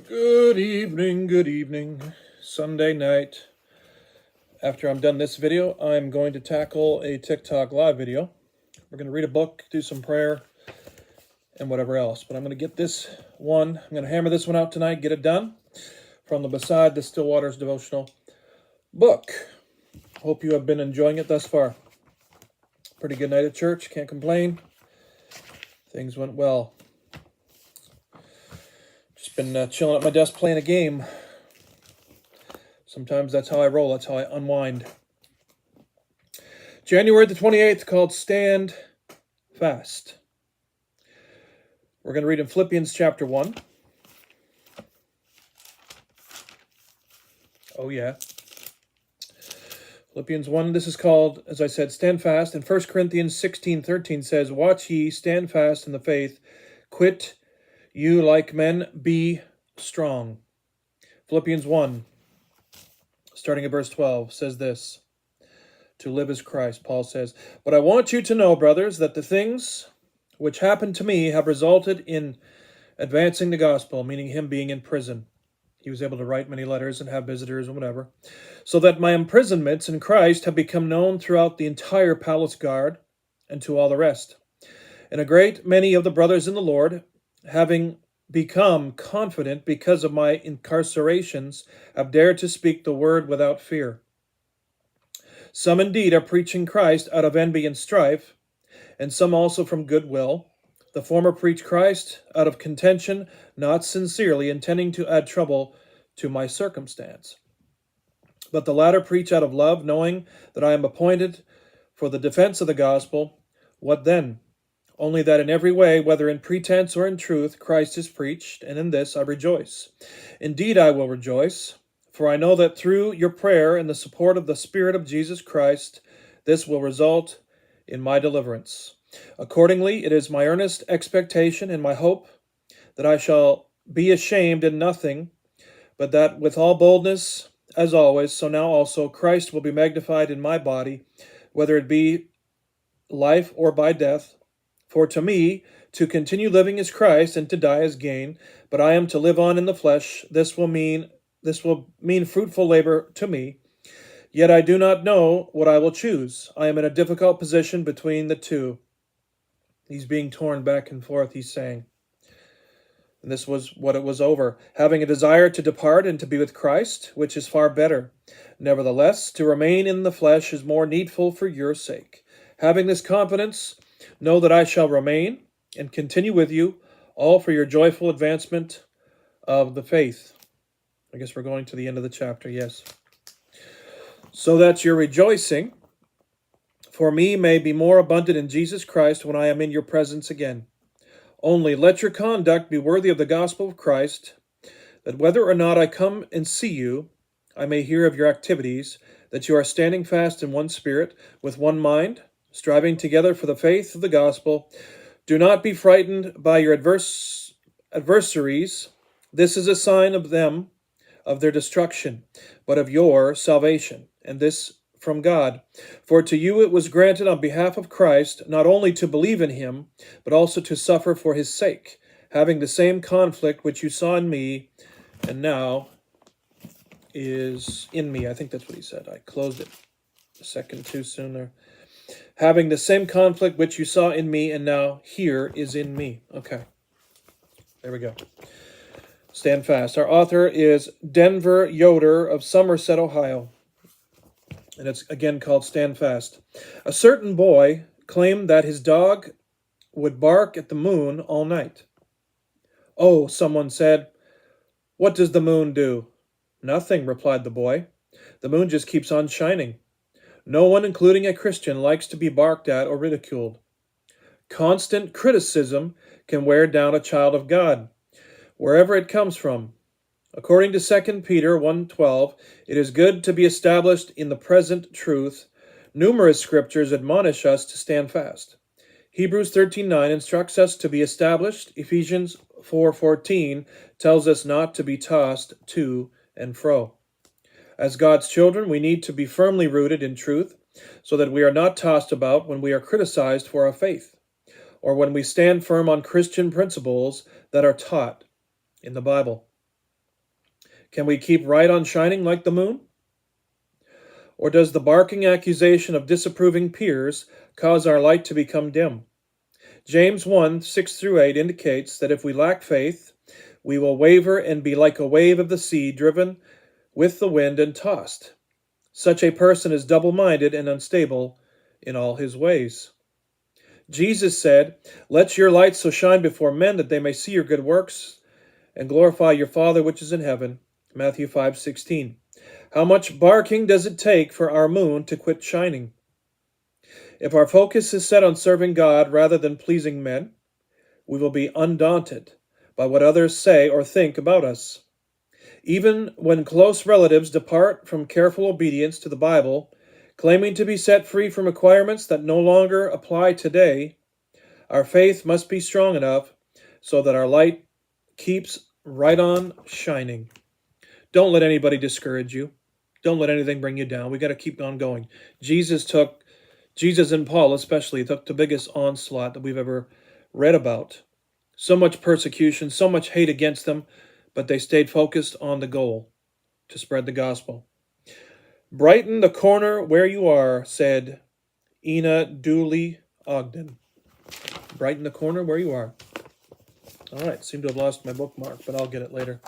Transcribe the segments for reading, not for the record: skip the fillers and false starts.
Good evening. Sunday night. After I'm done this video, I'm going to tackle a TikTok live video. We're going to read a book, do some prayer, and whatever else. But I'm going to get this one. I'm going to hammer this one out tonight, get it done. From the Beside the Still Waters Devotional book. Hope you have been enjoying it thus far. Pretty good night at church. Can't complain. Things went well. Just been chilling at my desk playing a game. Sometimes that's how I roll. That's how I unwind. January the 28th, called Stand Fast. We're going to read in Philippians chapter 1. Oh, yeah. Philippians 1, this is called, as I said, Stand Fast. And 1 Corinthians 16:13 says, Watch ye, stand fast in the faith, quit you like men, be strong. Philippians 1, starting at verse 12, says this. To live is Christ, Paul says. But I want you to know, brothers, that the things which happened to me have resulted in advancing the gospel, meaning him being in prison. He was able to write many letters and have visitors and whatever. So that my imprisonments in Christ have become known throughout the entire palace guard and to all the rest. And a great many of the brothers in the Lord, having become confident because of my incarcerations, have dared to speak the word without fear. Some indeed are preaching Christ out of envy and strife, and some also from goodwill. The former preach Christ out of contention, not sincerely, intending to add trouble to my circumstance. But the latter preach out of love, knowing that I am appointed for the defense of the gospel. What then? Only that in every way, whether in pretense or in truth, Christ is preached, and in this I rejoice. Indeed, I will rejoice, for I know that through your prayer and the support of the Spirit of Jesus Christ, this will result in my deliverance. Accordingly, it is my earnest expectation and my hope that I shall be ashamed in nothing, but that with all boldness, as always, so now also Christ will be magnified in my body, whether it be life or by death. For to me, to continue living is Christ, and to die is gain. But I am to live on in the flesh. This will mean fruitful labor to me. Yet I do not know what I will choose. I am in a difficult position between the two. He's being torn back and forth, he's saying. And this was what it was over. Having a desire to depart and to be with Christ, which is far better. Nevertheless, to remain in the flesh is more needful for your sake. Having this confidence, know that I shall remain and continue with you, all for your joyful advancement of the faith. I guess we're going to the end of the chapter, yes. So that your rejoicing for me may be more abundant in Jesus Christ when I am in your presence again. Only let your conduct be worthy of the gospel of Christ, that whether or not I come and see you, I may hear of your activities, that you are standing fast in one spirit, with one mind, striving together for the faith of the gospel. Do not be frightened by your adversaries. This is a sign of them, of their destruction, but of your salvation, and this from God. For to you it was granted on behalf of Christ not only to believe in him, but also to suffer for his sake, having the same conflict which you saw in me, and now is in me. I think that's what he said. I closed it a second too soon there. Having the same conflict which you saw in me, and now here is in me. Okay, there we go. Stand fast. Our author is Denver Yoder of Somerset, Ohio. And it's again called Stand Fast. A certain boy claimed that his dog would bark at the moon all night. Oh, someone said, what does the moon do? Nothing, replied the boy. The moon just keeps on shining. No one, including a Christian, likes to be barked at or ridiculed. Constant criticism can wear down a child of God, wherever it comes from. According to 2 Peter 1:12, it is good to be established in the present truth. Numerous scriptures admonish us to stand fast. Hebrews 13:9 instructs us to be established. Ephesians 4:14 tells us not to be tossed to and fro. As God's children, we need to be firmly rooted in truth so that we are not tossed about when we are criticized for our faith, or when we stand firm on Christian principles that are taught in the Bible. Can we keep right on shining like the moon? Or does the barking accusation of disapproving peers cause our light to become dim? James 1, 6 through 8 indicates that if we lack faith, we will waver and be like a wave of the sea driven with the wind and tossed. Such a person is double-minded and unstable in all his ways. Jesus said, "Let your light so shine before men that they may see your good works and glorify your Father which is in heaven." Matthew 5:16. How much barking does it take for our moon to quit shining? If our focus is set on serving God rather than pleasing men, we will be undaunted by what others say or think about us. Even when close relatives depart from careful obedience to the Bible, claiming to be set free from requirements that no longer apply today, our faith must be strong enough so that our light keeps right on shining. Don't let anybody discourage you. Don't let anything bring you down. We got to keep on going. Jesus and Paul especially took the biggest onslaught that we've ever read about. So much persecution, so much hate against them, but they stayed focused on the goal, to spread the gospel. Brighten the corner where you are, said Ina Dooley Ogden. Brighten the corner where you are. All right, seem to have lost my bookmark, but I'll get it later.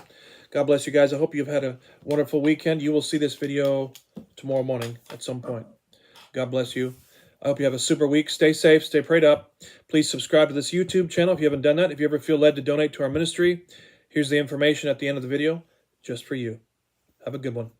God bless you guys. I hope you've had a wonderful weekend. You will see this video tomorrow morning at some point. God bless you. I hope you have a super week. Stay safe. Stay prayed up. Please subscribe to this YouTube channel if you haven't done that. If you ever feel led to donate to our ministry, here's the information at the end of the video just for you. Have a good one.